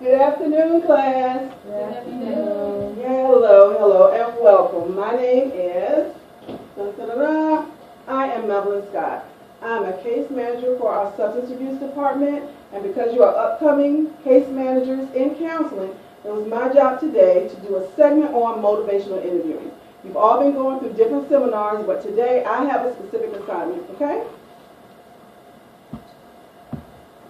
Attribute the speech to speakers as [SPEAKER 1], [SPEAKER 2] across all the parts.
[SPEAKER 1] Good afternoon, class.
[SPEAKER 2] Good afternoon.
[SPEAKER 1] Hello, and welcome. My name is, I am Melvilyn Scott. I'm a case manager for our substance abuse department, and because you are upcoming case managers in counseling, it was my job today to do a segment on motivational interviewing. You've all been going through different seminars, but today I have a specific assignment, okay?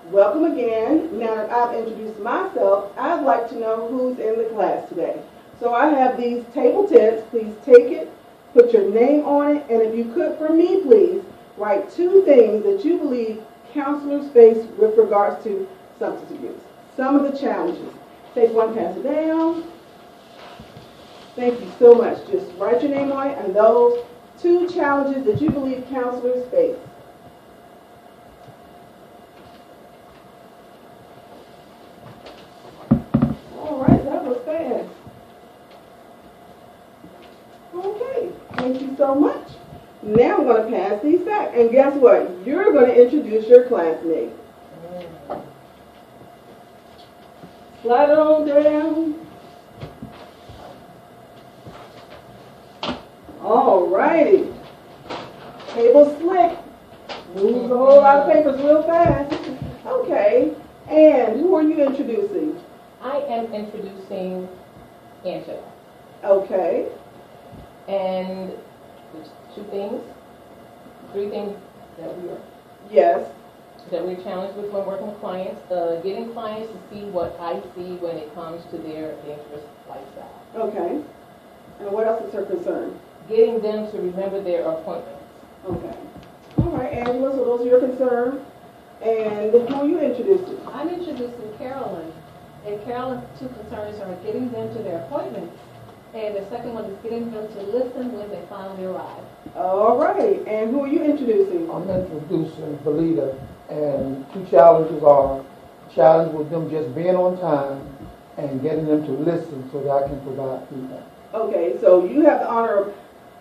[SPEAKER 1] Welcome again. Now that I've introduced myself, I'd like to know who's in the class today. So I have these table tips. Please take it, put your name on it, and if you could, for me, please, write 2 things that you believe counselors face with regards to substance abuse. Some of the challenges. Take one, pass it down. Thank you so much. Just write your name on it and those 2 challenges that you believe counselors face. All right, that was fast. Okay, thank you so much. Now I'm going to pass these back. And guess what? You're going to introduce your classmate. Slide it on down. All righty. Table slick. Moves a whole lot of papers real fast. Okay. And who are you introducing?
[SPEAKER 2] I am introducing Angela.
[SPEAKER 1] Okay.
[SPEAKER 2] And there's 3 things
[SPEAKER 1] Yes.
[SPEAKER 2] that we're challenged with when working with clients. Getting clients to see what I see when it comes to their dangerous lifestyle.
[SPEAKER 1] Okay. And what else is her concern?
[SPEAKER 2] Getting them to remember their appointments.
[SPEAKER 1] Okay. All right, Angela, so those are your concerns. And who are you introducing?
[SPEAKER 3] I'm introducing Carolyn, and Carolyn's 2 concerns are getting them to their appointments, and the second one is getting them to listen when they finally arrive.
[SPEAKER 1] All right, and who are you introducing?
[SPEAKER 4] I'm introducing Valida, and 2 challenges are challenge with them just being on time and getting them to listen so that I can provide feedback.
[SPEAKER 1] Okay, so you have the honor of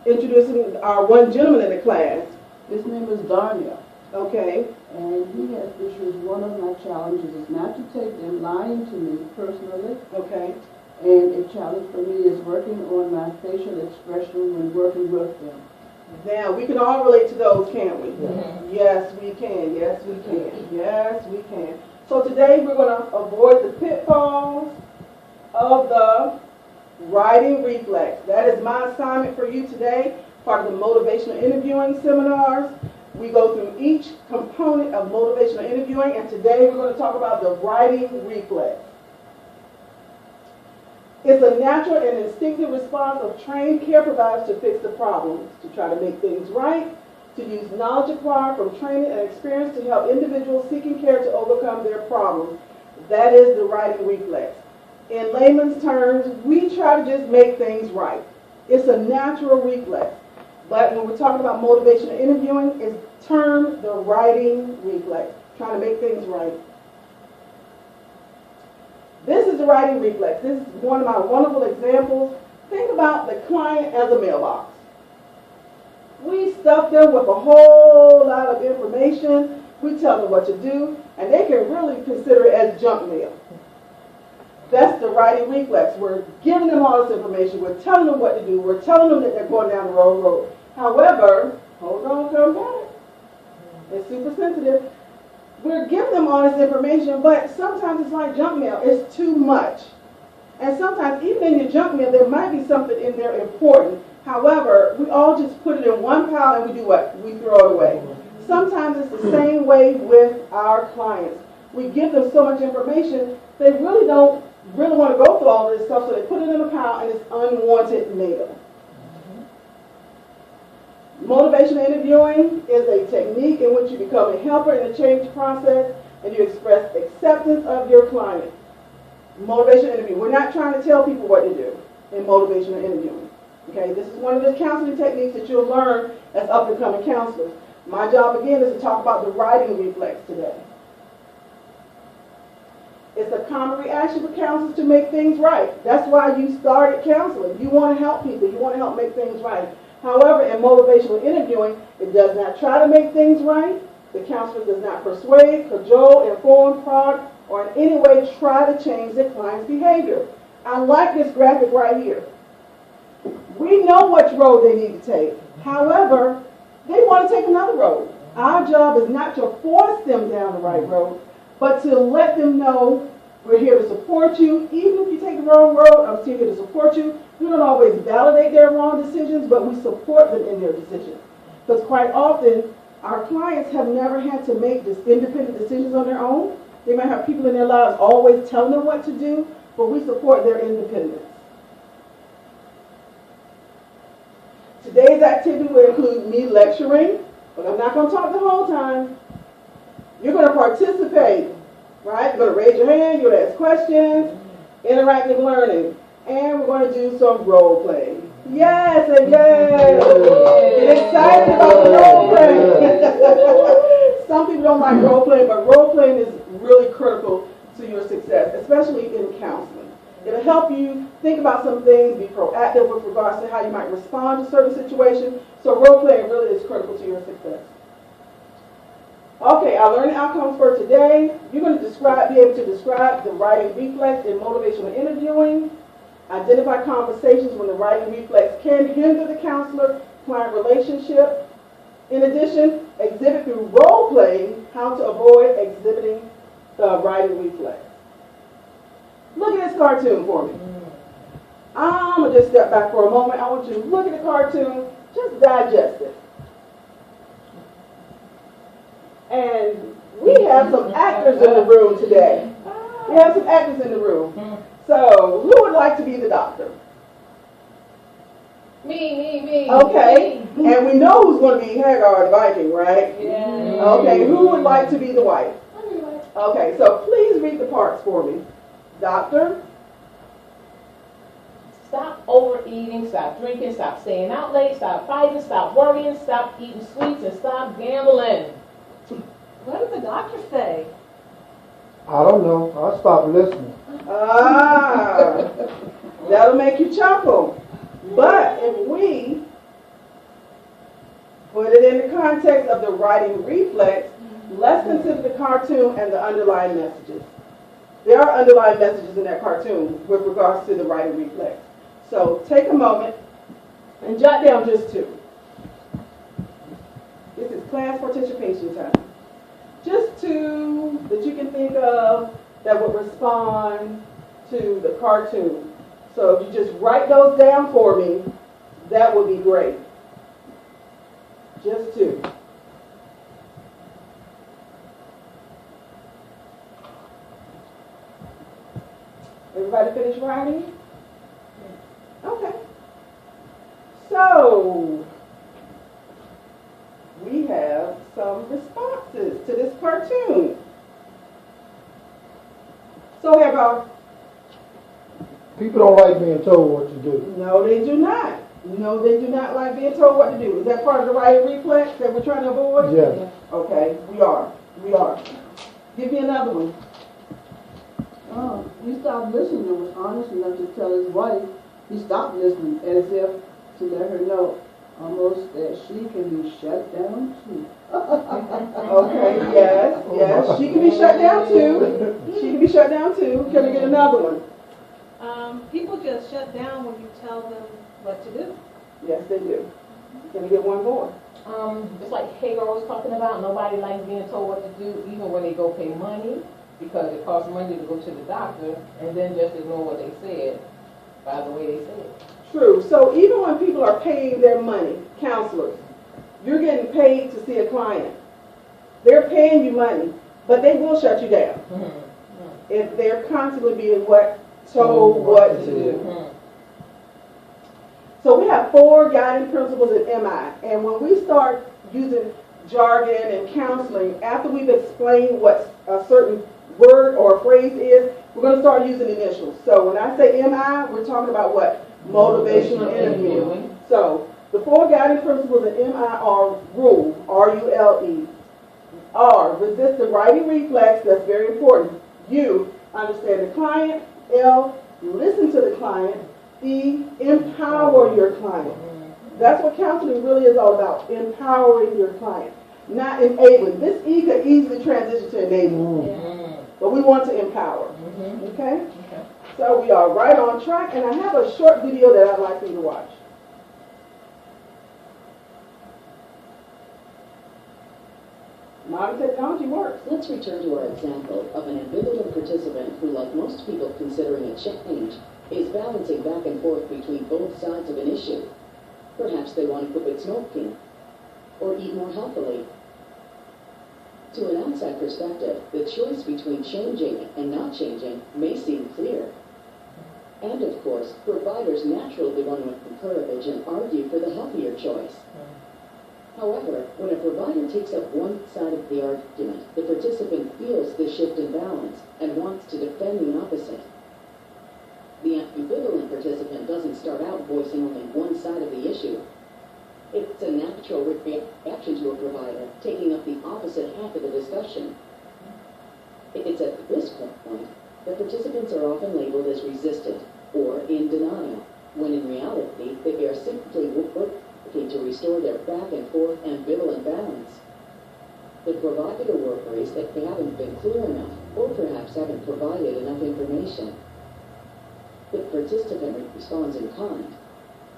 [SPEAKER 1] introducing our one gentleman in the class.
[SPEAKER 5] His name is Darnell,
[SPEAKER 1] Okay,
[SPEAKER 5] and he has issues. One of my challenges is not to take them lying to me personally,
[SPEAKER 1] okay.
[SPEAKER 5] and a challenge for me is working on my facial expression when working with them.
[SPEAKER 1] Now, we can all relate to those, can't we?
[SPEAKER 2] Mm-hmm.
[SPEAKER 1] Yes, we can. Yes, we can. Yes, we can. So today we're going to avoid the pitfalls of the writing reflex. That is my assignment for you today, part of the motivational interviewing seminars. We go through each component of motivational interviewing, and today we're going to talk about the writing reflex. It's a natural and instinctive response of trained care providers to fix the problems, to try to make things right, to use knowledge acquired from training and experience to help individuals seeking care to overcome their problems. That is the writing reflex. In layman's terms, we try to just make things right. It's a natural reflex. But when we're talking about motivational interviewing, it's termed the writing reflex, trying to make things right. This is the writing reflex. This is one of my wonderful examples. Think about the client as a mailbox. We stuff them with a whole lot of information. We tell them what to do, and they can really consider it as junk mail. That's the writing reflex. We're giving them all this information. We're telling them what to do. We're telling them that they're going down the wrong road. However, hold on, come back. It's super sensitive. We're giving them all this information, but sometimes it's like junk mail. It's too much. And sometimes, even in your junk mail, there might be something in there important. However, we all just put it in one pile and we do what? We throw it away. Sometimes it's the same way with our clients. We give them so much information, they really don't want to go through all this stuff, so they put it in a pile and it's unwanted mail. Motivational interviewing is a technique in which you become a helper in the change process and you express acceptance of your client. Motivational interview. We're not trying to tell people what to do in motivational interviewing. Okay, this is one of the counseling techniques that you'll learn as up-and-coming counselors. My job again is to talk about the writing reflex today. It's a common reaction for counselors to make things right. That's why you started counseling. You want to help people. You want to help make things right. However, in motivational interviewing, it does not try to make things right. The counselor does not persuade, cajole, inform, prod, or in any way try to change the client's behavior. I like this graphic right here. We know which road they need to take. However, they want to take another road. Our job is not to force them down the right road, but to let them know we're here to support you. Even if you take the wrong road, I'm still here to support you. We don't always validate their wrong decisions, but we support them in their decisions. Because quite often, our clients have never had to make independent decisions on their own. They might have people in their lives always telling them what to do, but we support their independence. Today's activity will include me lecturing, but I'm not going to talk the whole time. You're going to participate, right? You're going to raise your hand, you're going to ask questions, interactive learning, and we're going to do some role playing. Yes and yes! Get excited about the role playing. Some people don't like role playing, but role playing is really critical to your success, especially in counseling. It'll help you think about some things, be proactive with regards to how you might respond to certain situations. So role playing really is critical to your success. Okay, our learning outcomes for today. You're going to be able to describe the writing reflex in motivational interviewing. Identify conversations when the writing reflex can hinder the counselor-client relationship. In addition, exhibit through role playing how to avoid exhibiting the writing reflex. Look at this cartoon for me. I'm going to just step back for a moment. I want you to look at the cartoon, just digest it. And we have some actors in the room today. We have some actors in the room. So, who would like to be the doctor?
[SPEAKER 2] Me.
[SPEAKER 1] Okay. Me. And we know who's going to be Hagar the Viking, right?
[SPEAKER 2] Yeah.
[SPEAKER 1] Okay, who would like to be the wife? Okay, so please read the parts for me. Doctor?
[SPEAKER 2] Stop overeating, stop drinking, stop staying out late, stop fighting, stop worrying, stop eating sweets, and stop gambling.
[SPEAKER 3] What did the doctor say?
[SPEAKER 4] I don't know. I stopped listening.
[SPEAKER 1] Ah, that'll make you chuckle. But if we put it in the context of the writing reflex, let's consider the cartoon and the underlying messages. There are underlying messages in that cartoon with regards to the writing reflex. So take a moment and jot down just two. This is class participation time. Just two that you can think of that would respond to the cartoon. So if you just write those down for me, that would be great. Just two. Everybody finish writing? Okay. So, we have some responses to this cartoon. So, Hagar.
[SPEAKER 4] People don't like being told what to do.
[SPEAKER 1] No, they do not. No, they do not like being told what to do. Is that part of the writing reflex that we're trying to avoid?
[SPEAKER 4] Yes.
[SPEAKER 1] Okay, we are. We are. Give me another one.
[SPEAKER 5] He stopped listening and was honest enough to tell his wife he stopped listening, as if to let her know almost that she can be shut down too.
[SPEAKER 1] Okay, yes. She can be shut down too. She can be shut down too. Can we get another one?
[SPEAKER 3] People just shut down when you tell them what to do.
[SPEAKER 1] Yes, they do. Can we get one more?
[SPEAKER 2] Just like Hagar was talking about, nobody likes being told what to do, even when they go pay money, because it costs money to go to the doctor, and then just ignore what they said by the way they said it.
[SPEAKER 1] True. So even when people are paying their money, counselors, you're getting paid to see a client. They're paying you money, but they will shut you down if they're constantly being told what to do. So we have 4 guiding principles in MI, and when we start using jargon and counseling, after we've explained what a certain word or phrase is, we're going to start using initials. So when I say MI, we're talking about what? Motivational interviewing. So the 4 guiding principles in MI are rule, R-U-L-E. R, resist the writing reflex, that's very important. U, understand the client. L, listen to the client. E, empower your client. That's what counseling really is all about, empowering your client, not enabling. This E could easily transition to enabling. but we want to empower.
[SPEAKER 2] Mhm.
[SPEAKER 1] Okay?
[SPEAKER 2] Okay.
[SPEAKER 1] So we are right on track, and I have a short video that I'd like you to watch. Modern technology works.
[SPEAKER 6] Let's return to our example of an ambivalent participant who, like most people considering a change, is balancing back and forth between both sides of an issue. Perhaps they want to quit smoking, or eat more healthily. To an outside perspective, the choice between changing and not changing may seem clear. And of course, providers naturally want to encourage and argue for the healthier choice. However, when a provider takes up one side of the argument, the participant feels the shift in balance and wants to defend the opposite. The ambivalent participant doesn't start out voicing only one side of the issue. It's a natural reaction to a provider taking up the opposite half of the discussion. It's at this point that participants are often labeled as resistant or in denial, when in reality they are simply working to restore their back and forth ambivalent balance. The provider worries that they haven't been clear enough, or perhaps haven't provided enough information. The participant responds in kind.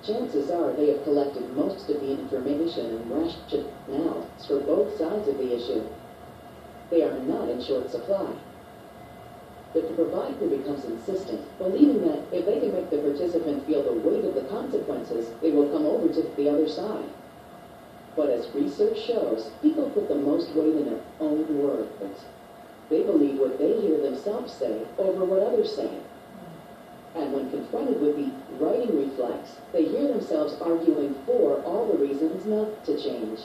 [SPEAKER 6] Chances are they have collected most of the information and rationales for both sides of the issue. They are not in short supply. The provider becomes insistent, believing that if they can make the participant feel the weight of the consequences, they will come over to the other side. But as research shows, people put the most weight in their own words. They believe what they hear themselves say over what others say. And when confronted with the writing reflex, they hear themselves arguing for all the reasons not to change.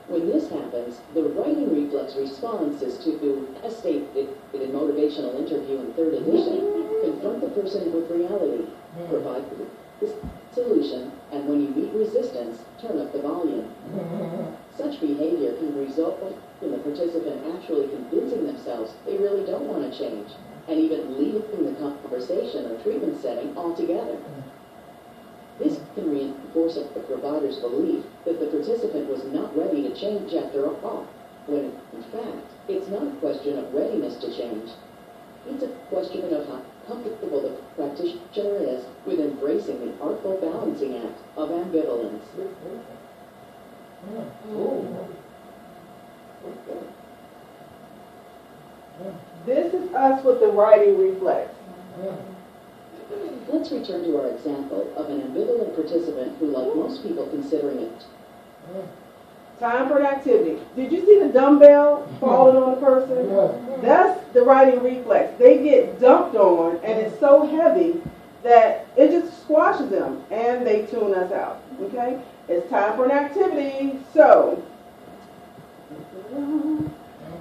[SPEAKER 6] When this happens, the writing reflex response is to, as stated in Motivational Interview in 3rd edition, confront the person with reality, provide the solution, and when you meet resistance, turn up the volume. Such behavior can result in the participant actually convincing themselves they really don't want to change, and even leaving the conversation or treatment setting altogether. This can reinforce the provider's belief that the participant was not ready to change after all, when in fact, it's not a question of readiness to change. It's a question of how comfortable the practitioner is with embracing the artful balancing act of ambivalence.
[SPEAKER 1] This is us with the writing reflex.
[SPEAKER 6] Let's return to our example of an ambivalent participant who, like most people considering it,
[SPEAKER 1] Time for an activity. Did you see the dumbbell falling on the person?
[SPEAKER 4] Yeah.
[SPEAKER 1] That's the writing reflex. They get dumped on, and it's so heavy that it just squashes them, and they tune us out. Okay? It's time for an activity. So,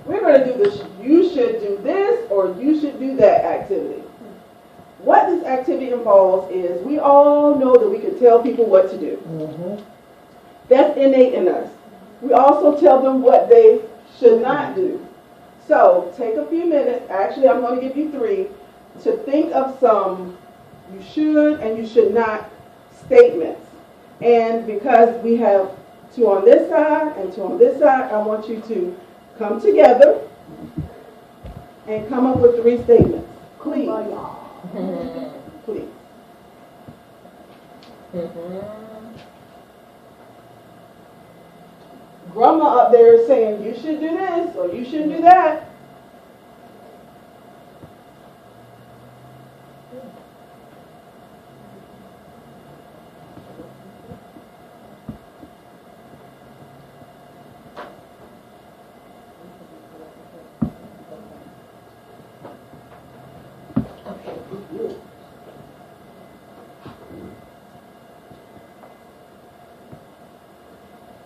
[SPEAKER 1] we're going to do this. You should do this, or you should do that activity. What this activity involves is we all know that we can tell people what to do. That's innate in us. We also tell them what they should not do. So take a few minutes, actually I'm going to give you 3, to think of some you should and you should not statements. And because we have 2 on this side and 2 on this side, I want you to come together and come up with 3 statements. Please. Please. Grandma up there is saying, you should do this or you shouldn't do that.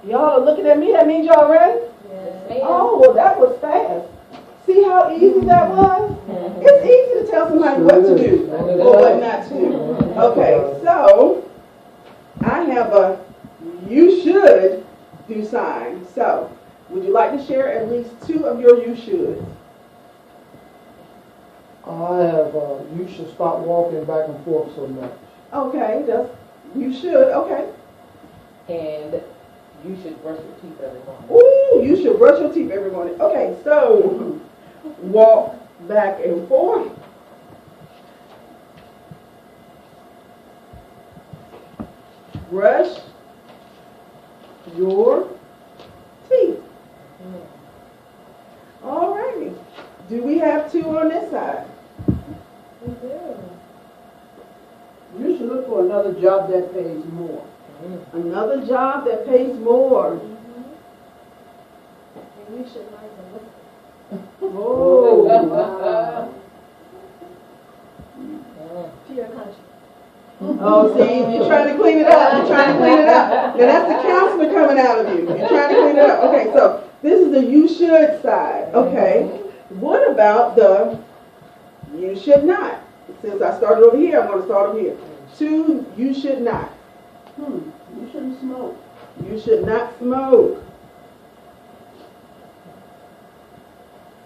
[SPEAKER 1] Y'all are looking at me, that means y'all ready?
[SPEAKER 2] Yes.
[SPEAKER 1] Oh, well that was fast. See how easy that was? It's easy to tell somebody what to do or what not to do. Okay, so I have a you should do sign. So would you like to share at least 2 of your you shoulds?
[SPEAKER 4] I have, you should stop walking back and forth so much.
[SPEAKER 1] Okay, that's you should, okay.
[SPEAKER 2] And you should brush your teeth every morning.
[SPEAKER 1] Ooh, you should brush your teeth every morning. Okay, so walk back and forth. Brush your teeth. All righty. Do we have two on this side?
[SPEAKER 3] We do.
[SPEAKER 5] You should look for another job that pays more.
[SPEAKER 1] Another job that pays more.
[SPEAKER 3] And you should learn to listen.
[SPEAKER 1] Oh, wow.
[SPEAKER 3] To your country.
[SPEAKER 1] Oh, see, you're trying to clean it up. You're trying to clean it up. Now that's the counselor coming out of you. You're trying to clean it up. Okay, so this is the you should side. Okay. What about the you should not? Since I started over here, I'm going to start over here. Two, you should not.
[SPEAKER 5] You shouldn't smoke.
[SPEAKER 1] You should not smoke.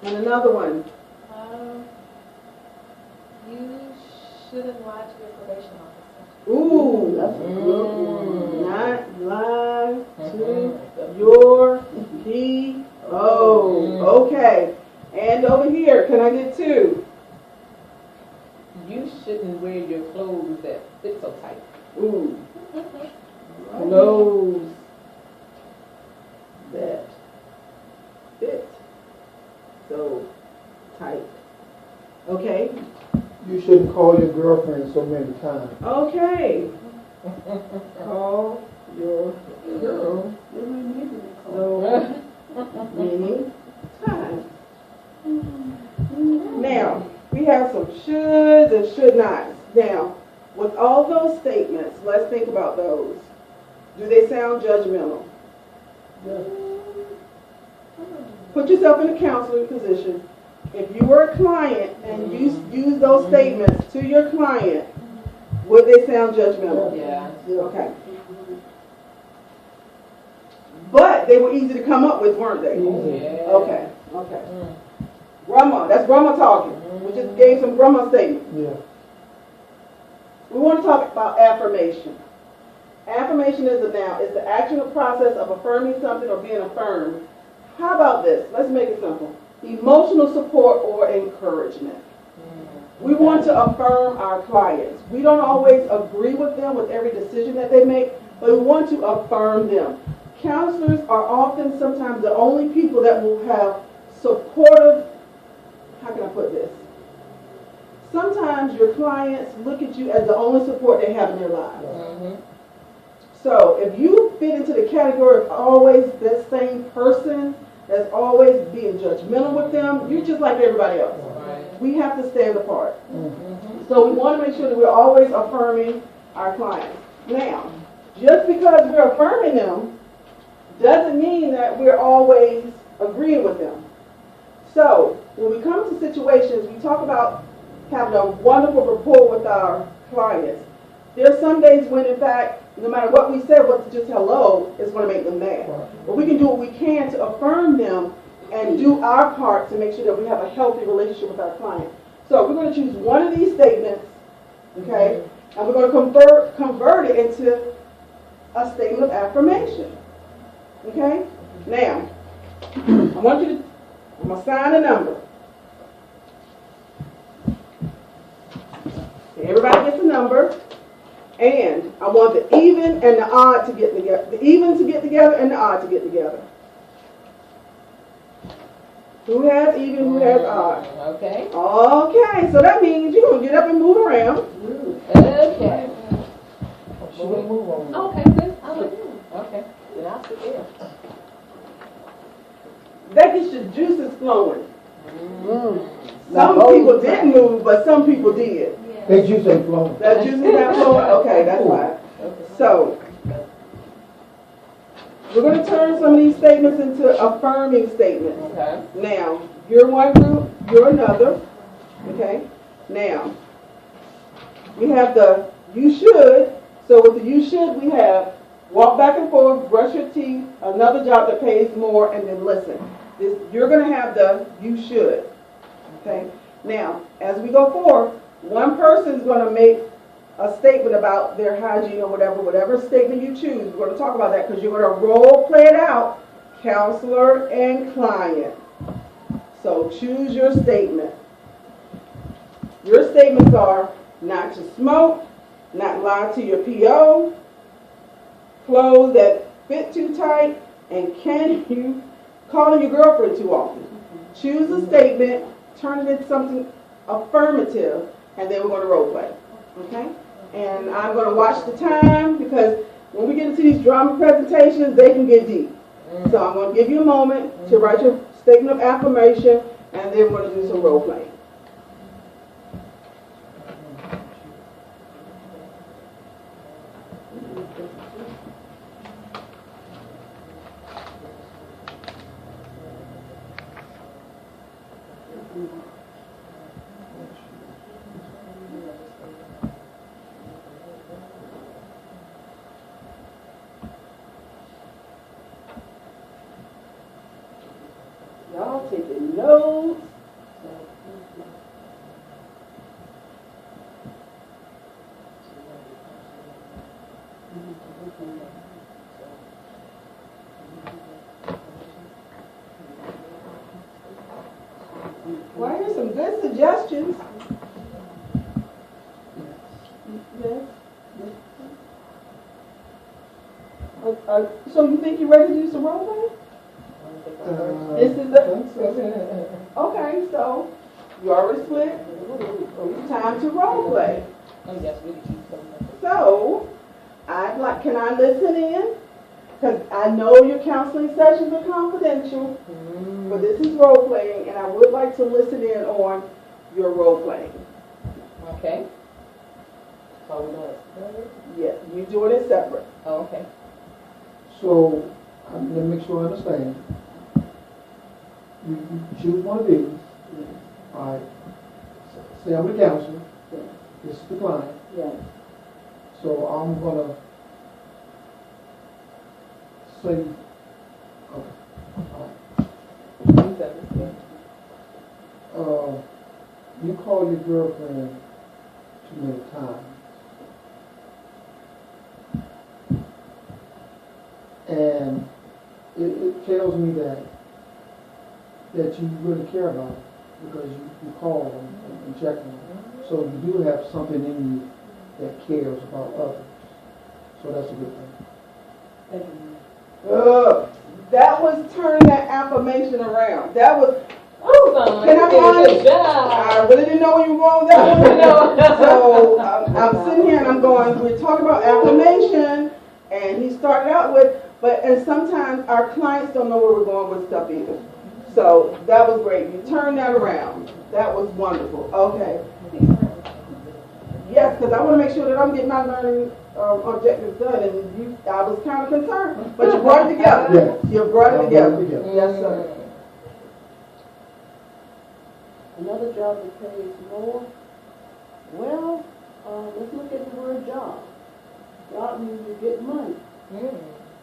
[SPEAKER 1] And another one.
[SPEAKER 3] You shouldn't lie to your probation officer.
[SPEAKER 1] Ooh,
[SPEAKER 5] That's a good one.
[SPEAKER 1] not lie to your P.O. Okay. And over here, can I get two?
[SPEAKER 2] You shouldn't wear your clothes that fit so tight.
[SPEAKER 1] Ooh. Clothes that fit so tight. Okay.
[SPEAKER 4] You shouldn't call your girlfriend so many times.
[SPEAKER 1] Okay. Call your girl
[SPEAKER 5] They may need to be called.
[SPEAKER 1] so many times. Now, we have some shoulds and should nots. Now, with all those statements, let's think about those. Do they sound judgmental? Put yourself in a counseling position. If you were a client and you use those statements to your client, would they sound judgmental?
[SPEAKER 2] Yeah.
[SPEAKER 1] Okay. But they were easy to come up with, weren't they?
[SPEAKER 2] Yeah.
[SPEAKER 1] Okay. Okay. Grandma, that's grandma talking. We just gave some grandma statements.
[SPEAKER 4] Yeah.
[SPEAKER 1] We want to talk about affirmation. Affirmation is a noun. It's the action or process of affirming something or being affirmed. How about this? Let's make it simple. Emotional support or encouragement. We want to affirm our clients. We don't always agree with them with every decision that they make, but we want to affirm them. Counselors are often sometimes the only people that will have supportive, how can I put this? Sometimes your clients look at you as the only support they have in their lives. So if you fit into the category of always that same person that's always being judgmental with them, you're just like everybody else. We have to stand apart. So we want to make sure that we're always affirming our clients. Now, just because we're affirming them doesn't mean that we're always agreeing with them. So when we come to situations, we talk about having a wonderful rapport with our clients. There are some days when, in fact, no matter what we said, what's just hello is going to make them mad. But we can do what we can to affirm them and do our part to make sure that we have a healthy relationship with our client. So we're going to choose one of these statements, okay, and we're going to convert it into a statement of affirmation. Okay? Now, I'm going to assign a number. Okay, everybody gets a number. And I want the even and the odd to get together. The even to get together and the odd to get together. Who has even, who has odd?
[SPEAKER 2] Okay.
[SPEAKER 1] Okay, so that means you're going to get up and move around.
[SPEAKER 2] Okay.
[SPEAKER 4] She will move on.
[SPEAKER 3] Okay, good. I like you.
[SPEAKER 2] Okay. Then I'll sit there.
[SPEAKER 1] That gets your juices flowing.
[SPEAKER 5] Now,
[SPEAKER 1] Some people didn't move, but some people did.
[SPEAKER 3] Yeah.
[SPEAKER 4] They juice ain't flowing.
[SPEAKER 1] That juice is not flowing? Okay, that's fine. So, we're going to turn some of these statements into affirming statements.
[SPEAKER 2] Okay.
[SPEAKER 1] Now, you're one group, you're another. Okay? Now, we have the you should. So with the you should, we have walk back and forth, brush your teeth, another job that pays more, and then listen. You're going to have the you should. Okay? Now, as we go forward, one person is going to make a statement about their hygiene or whatever statement you choose. We're going to talk about that because you're going to role play it out, counselor and client. So choose your statement. Your statements are not to smoke, not lie to your PO, clothes that fit too tight, and can you call your girlfriend too often. Choose a statement, turn it into something affirmative, and then we're going to role play. Okay? And I'm going to watch the time because when we get into these drama presentations, they can get deep. So I'm going to give you a moment to write your statement of affirmation, and then we're going to do some role playing. Y'all taking notes. Well, here's some good suggestions. Yes. So you think you're ready to do some role play? This is the okay. So you already split. It's time to role play. So can I listen in? Because I know your counseling sessions are confidential, but this is role playing, and I would like to listen in on your role playing.
[SPEAKER 2] Okay. So we're doing it.
[SPEAKER 1] Yeah, you doing it separate.
[SPEAKER 2] Oh, okay.
[SPEAKER 4] So, let me make sure I understand. You choose one of these. All right. Say I'm the counselor.
[SPEAKER 1] Yeah.
[SPEAKER 4] This is the client.
[SPEAKER 1] Yeah.
[SPEAKER 4] So I'm gonna say, okay. All right. You call your girlfriend too many times. And it tells me that you really care about it because you call and check on it. So you do have something in you that cares about others. So that's a good thing.
[SPEAKER 1] Thank you. That was turning that affirmation around. That was. Can I be honest? I really didn't know where you were going with that one. So I'm sitting here and I'm going, we're talking about affirmation, and he started out with, and sometimes our clients don't know where we're going with stuff either. So that was great. You turned that around. That was wonderful. Okay. Yes, because I want to make sure that I'm getting my learning objectives done, and I was kind of concerned, but you brought it together.
[SPEAKER 4] Yes.
[SPEAKER 1] You brought it together.
[SPEAKER 4] Yes,
[SPEAKER 1] sir.
[SPEAKER 5] Another job that pays more? Well, let's look at the word job. Job means you get money.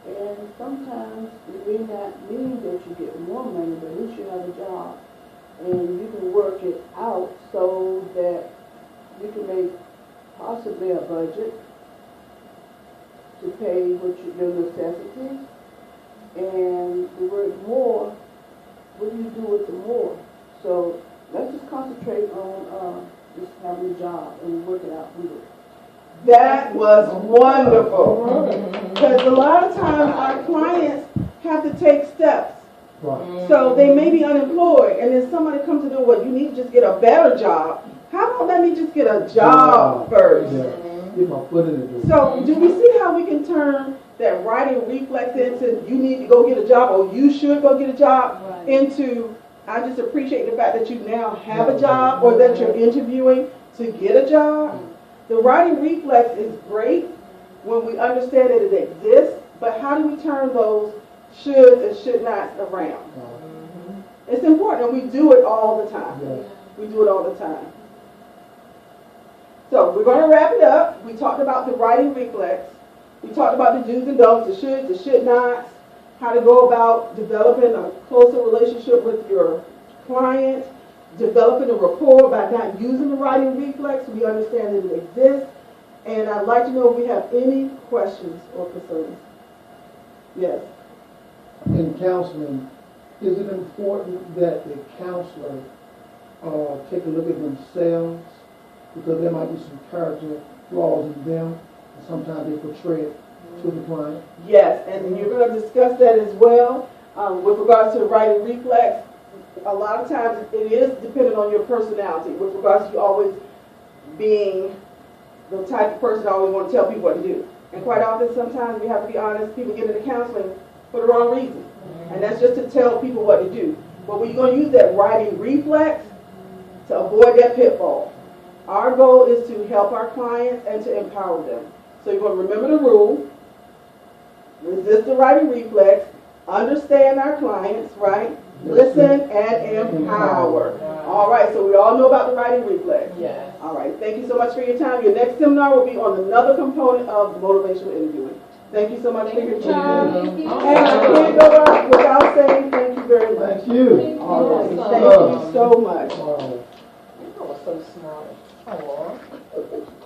[SPEAKER 5] And sometimes it may not mean that you get more money, but at least you have a job. And you can work it out so that you can make possibly a budget to pay your necessities. And the word more, what do you do with the more? So let's just concentrate on just having a job and work it out.
[SPEAKER 1] That was wonderful. Because a lot of times our clients have to take steps.
[SPEAKER 4] Right.
[SPEAKER 1] So they may be unemployed, and then somebody comes to them, well, you need to just get a better job. How about let me just get a job first?
[SPEAKER 4] Yeah. Get my foot in the door.
[SPEAKER 1] So do we see how we can turn that writing reflex into you need to go get a job or you should go get a job into I just appreciate the fact that you now have a job or that you're interviewing to get a job. The writing reflex is great when we understand that it exists, but how do we turn those shoulds and should nots around? It's important, and we do it all the time. We do it all the time. So we're going to wrap it up. We talked about the writing reflex. We talked about the do's and don'ts, the shoulds, the should nots, how to go about developing a closer relationship with your client, developing a rapport by not using the writing reflex. We understand that it exists. And I'd like to know if we have any questions or concerns. Yes.
[SPEAKER 4] In counseling, is it important that the counselor take a look at themselves because there might be some character flaws in them, and sometimes they portray it to the client.
[SPEAKER 1] Yes, and you're going to discuss that as well. With regards to the writing reflex, a lot of times it is dependent on your personality. With regards to you always being the type of person that always want to tell people what to do. And quite often, sometimes we have to be honest, people get into counseling for the wrong reason. And that's just to tell people what to do. But we're going to use that writing reflex to avoid that pitfall. Our goal is to help our clients and to empower them. So you're going to remember the rule, resist the writing reflex, understand our clients, right? Listen and empower. All right, so we all know about the writing reflex.
[SPEAKER 2] Yes.
[SPEAKER 1] All right, thank you so much for your time. Your next seminar will be on another component of motivational interviewing. Thank you so much for your time.
[SPEAKER 3] Thank you.
[SPEAKER 1] And I can't go out without saying thank you very much.
[SPEAKER 4] Thank you.
[SPEAKER 1] All right, thank you so much.
[SPEAKER 4] All right.
[SPEAKER 2] You was so smart. Oh.